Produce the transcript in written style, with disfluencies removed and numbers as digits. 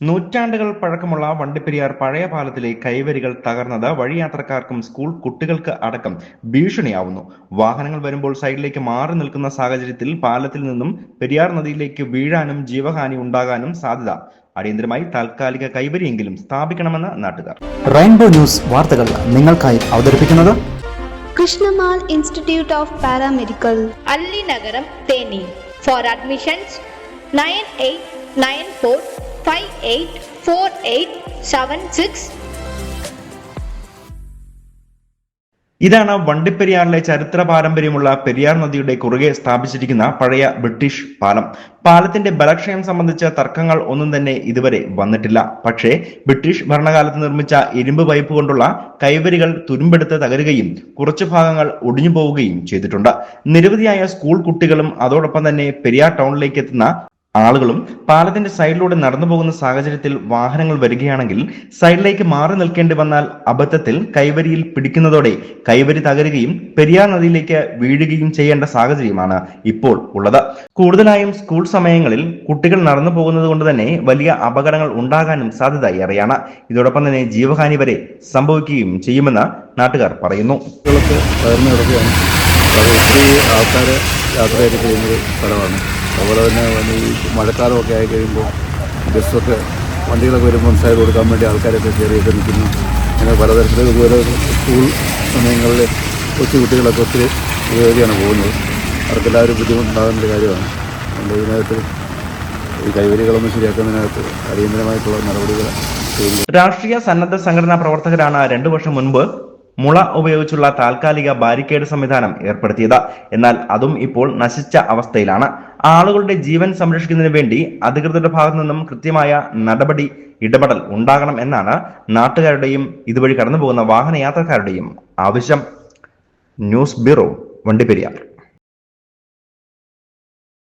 നൂറ്റാണ്ടുകൾ പഴക്കമുള്ള വണ്ടിപ്പെരിയാർ പഴയ പാലത്തിലെ കൈവരികൾ തകർന്നത് വഴിയാത്രക്കാർക്കും സ്കൂൾ കുട്ടികൾക്ക് അടക്കം ഭീഷണിയാവുന്നു. വാഹനങ്ങൾ വരുമ്പോൾ സൈഡിലേക്ക് മാറി നിൽക്കുന്ന സാഹചര്യത്തിൽ പാലത്തിൽ നിന്നും പെരിയാർ നദിയിലേക്ക് വീഴാനും ജീവഹാനി ഉണ്ടാകാനും സാധ്യത. അടിയന്തരമായി താൽക്കാലിക കൈവരിയെങ്കിലും സ്ഥാപിക്കണമെന്ന് നാട്ടുകാർ. റെയിൻബോ ന്യൂസ് വാർത്തകൾ നിങ്ങൾക്കായി അവതരിപ്പിക്കുന്നത് കൃഷ്ണമാൽ ഇൻസ്റ്റിറ്റ്യൂട്ട് ഓഫ് പാരാമെഡിക്കൽ, അല്ലി നഗരം, തേനി. Four admissions 9894584876. ഇതാണ് വണ്ടിപ്പെരിയാറിലെ ചരിത്ര പാരമ്പര്യമുള്ള പെരിയാർ നദിയുടെ കുറുകെ സ്ഥാപിച്ചിരിക്കുന്ന പഴയ ബ്രിട്ടീഷ് പാലം. പാലത്തിന്റെ ബലക്ഷയം സംബന്ധിച്ച തർക്കങ്ങൾ ഒന്നും തന്നെ ഇതുവരെ വന്നിട്ടില്ല. പക്ഷേ ബ്രിട്ടീഷ് ഭരണകാലത്ത് നിർമ്മിച്ച ഇരുമ്പ് പൈപ്പ് കൊണ്ടുള്ള കൈവരികൾ തുരുമ്പെടുത്ത് തകരുകയും കുറച്ചു ഭാഗങ്ങൾ ഒടിഞ്ഞു പോവുകയും ചെയ്തിട്ടുണ്ട്. നിരവധിയായ സ്കൂൾ കുട്ടികളും അതോടൊപ്പം തന്നെ പെരിയാർ ടൗണിലേക്ക് എത്തുന്ന ആളുകളും പാലത്തിന്റെ സൈഡിലൂടെ നടന്നു പോകുന്ന സാഹചര്യത്തിൽ വാഹനങ്ങൾ വരികയാണെങ്കിൽ സൈഡിലേക്ക് മാറി നിൽക്കേണ്ടി വന്നാൽ അബദ്ധത്തിൽ കൈവരിയിൽ പിടിക്കുന്നതോടെ കൈവരി തകരുകയും പെരിയാർ നദിയിലേക്ക് വീഴുകയും ചെയ്യേണ്ട സാഹചര്യമാണ് ഇപ്പോൾ ഉള്ളത്. കൂടുതലായും സ്കൂൾ സമയങ്ങളിൽ കുട്ടികൾ നടന്നു പോകുന്നത് കൊണ്ട് തന്നെ വലിയ അപകടങ്ങൾ ഉണ്ടാകാനും സാധ്യത ഏറെയാണ്. ഇതോടൊപ്പം തന്നെ ജീവഹാനി വരെ സംഭവിക്കുകയും ചെയ്യുമെന്ന് നാട്ടുകാർ പറയുന്നു. ആൾക്കാര് യാത്രയൊക്കെ ചെയ്യുന്നൊരു സ്ഥലമാണ്. അതുപോലെ തന്നെ ഈ മഴക്കാലമൊക്കെ ആയി കഴിയുമ്പോൾ ബസ്സൊക്കെ വണ്ടികളൊക്കെ വരുമ്പോൾ സൈഡ് കൊടുക്കാൻ വേണ്ടി ആൾക്കാരൊക്കെ കയറിയൊക്കെ നിൽക്കുന്നു. അങ്ങനെ പലതരത്തിൽ ഇതുപോലെ സ്കൂൾ സമയങ്ങളിൽ കൊച്ചു കുട്ടികളൊക്കെ ഒത്തിരി ഉപയോഗിച്ചാണ് പോകുന്നത്. അവർക്കെല്ലാവരും ബുദ്ധിമുട്ടുണ്ടാകുന്ന ഒരു കാര്യമാണ്. അതുകൊണ്ട് ഇതിനകത്ത് ഈ കൈവരികളൊന്നും ശരിയാക്കുന്നതിനകത്ത് അടിയന്തരമായിട്ടുള്ള നടപടികൾ ചെയ്യുന്നു. രാഷ്ട്രീയ സന്നദ്ധ സംഘടനാ പ്രവർത്തകരാണ് 2 വർഷം മുൻപ് മുള ഉപയോഗിച്ചുള്ള താൽക്കാലിക ബാരിക്കേഡ് സംവിധാനം ഏർപ്പെടുത്തിയത്. എന്നാൽ അതും ഇപ്പോൾ നശിച്ച അവസ്ഥയിലാണ്. ആളുകളുടെ ജീവൻ സംരക്ഷിക്കുന്നതിന് വേണ്ടി അധികൃതരുടെ ഭാഗത്തു നിന്നും കൃത്യമായ ഇടപെടൽ ഉണ്ടാകണം എന്നാണ് നാട്ടുകാരുടെയും ഇതുവഴി കടന്നുപോകുന്ന വാഹനയാത്രക്കാരുടെയും ആവശ്യം. News bureau, Vandiperiyar.